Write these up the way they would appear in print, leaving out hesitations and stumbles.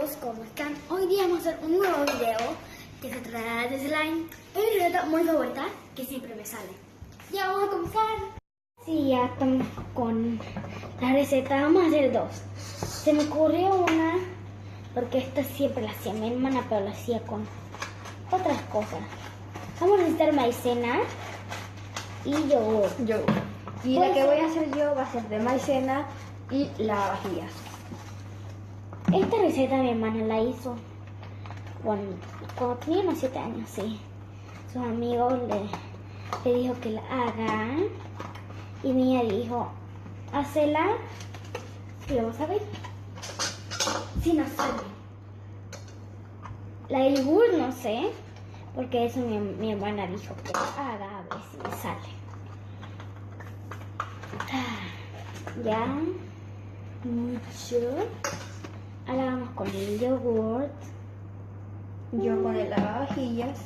chicos, ¿cómo están? Hoy día vamos a hacer un nuevo video que se trata de slime. Es mi receta muy favorita que siempre me sale. Ya vamos a comenzar. Sí, ya estamos con la receta. Vamos a hacer dos. Se me ocurrió una porque esta siempre la hacía mi hermana, pero la hacía con otras cosas. Vamos a necesitar maicena y yogur. Y la que voy a hacer yo va a ser de maicena y lavavajillas. Esta receta mi hermana la hizo cuando tenía unos 7 años, sí. Sus amigos le dijo que la haga y Mía dijo, hacela y vamos a ver si nos sale. La del yogur no sé, porque eso mi hermana dijo que la haga a ver si me sale. Ya, mucho. Ahora vamos con el yogurt. Yo con el lavavajillas.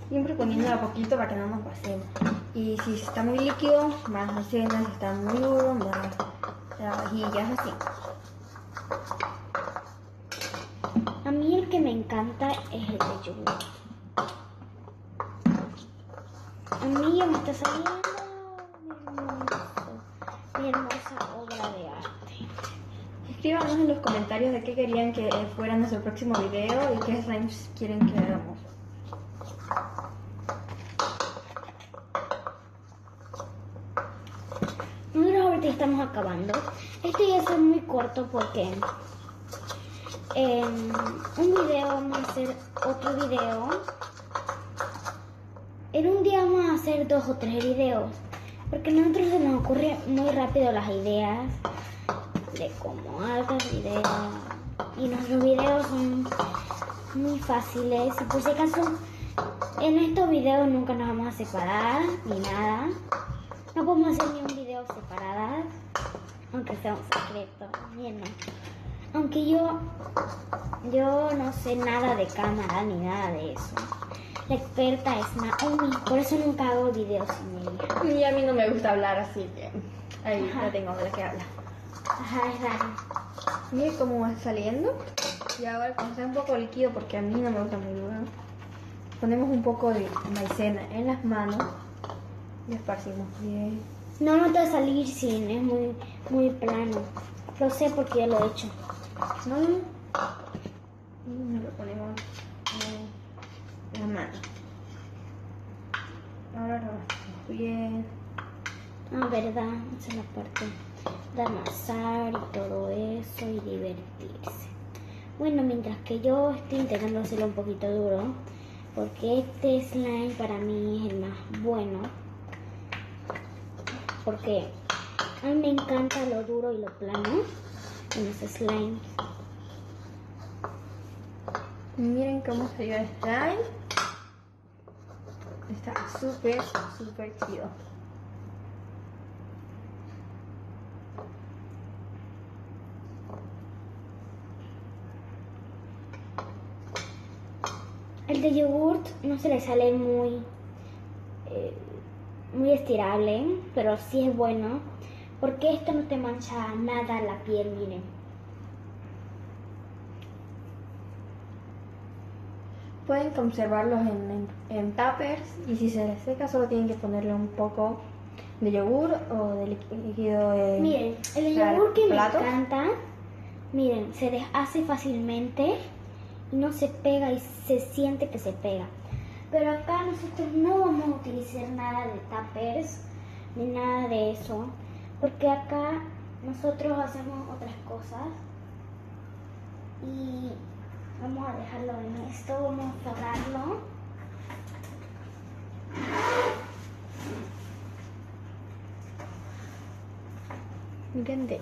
Siempre poniéndolo a poquito para que no nos pasemos. Y si está muy líquido, más maicena. Si está muy duro, más lavavajillas, así. A mí el que me encanta es el de yogur. A mí ya me está saliendo mi hermosa obra de arte. Escríbanos en los comentarios de qué querían que fuera nuestro próximo video y qué slimes quieren que hagamos. Nosotros ahorita estamos acabando. Este ya es muy corto porque en un video vamos a hacer otro video. En un día vamos a hacer 2 o 3 videos. Porque a nosotros se nos ocurre muy rápido las ideas de cómo hacer videos. Y nuestros videos son muy fáciles. Y por si acaso, en estos videos nunca nos vamos a separar ni nada. No podemos hacer ni un video separadas, aunque sea un secreto. Bien, no. Aunque yo no sé nada de cámara ni nada de eso. La experta es Naomi, por eso nunca hago videos sin ella. Y a mí no me gusta hablar, así que ahí Ajá. la tengo de la que habla. Ajá, es raro. Mire cómo va saliendo. Y ahora cuando está un poco líquido, porque a mí no me gusta muy duro, ponemos un poco de maicena en las manos y esparcimos bien. No te va a salir sin, es muy plano. Lo sé porque ya lo he hecho. ¿No? Y nos lo ponemos en la mano. Ahora lo hacemos bien. Ah, verdad, esa es la parte de amasar y todo eso y divertirse. Bueno, mientras que yo estoy intentando hacerlo un poquito duro, porque este slime para mí es el más bueno. Porque a mí me encanta lo duro y lo plano en los slimes. Miren cómo salió el slime. Está súper chido. El de yogurt no se le sale muy estirable, pero sí es bueno, porque esto no te mancha nada la piel, miren. Pueden conservarlos en tuppers y si se les seca solo tienen que ponerle un poco de yogur o de líquido de Miren, el de yogur que platos. me encanta, miren, se deshace fácilmente y no se pega y se siente que se pega. Pero acá nosotros no vamos a utilizar nada de tuppers ni nada de eso, porque acá nosotros hacemos otras cosas y vamos a dejarlo en esto, vamos a cerrarlo. Miren de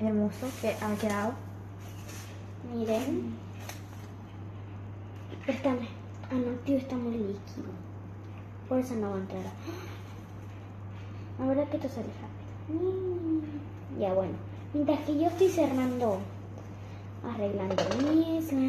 hermoso que ha quedado. Miren. Préstame. Ah, no, tío, está muy líquido. Por eso no va a entrar. Ahora que esto sale rápido. Ya bueno. Mientras que yo estoy cerrando, arreglando mi slime.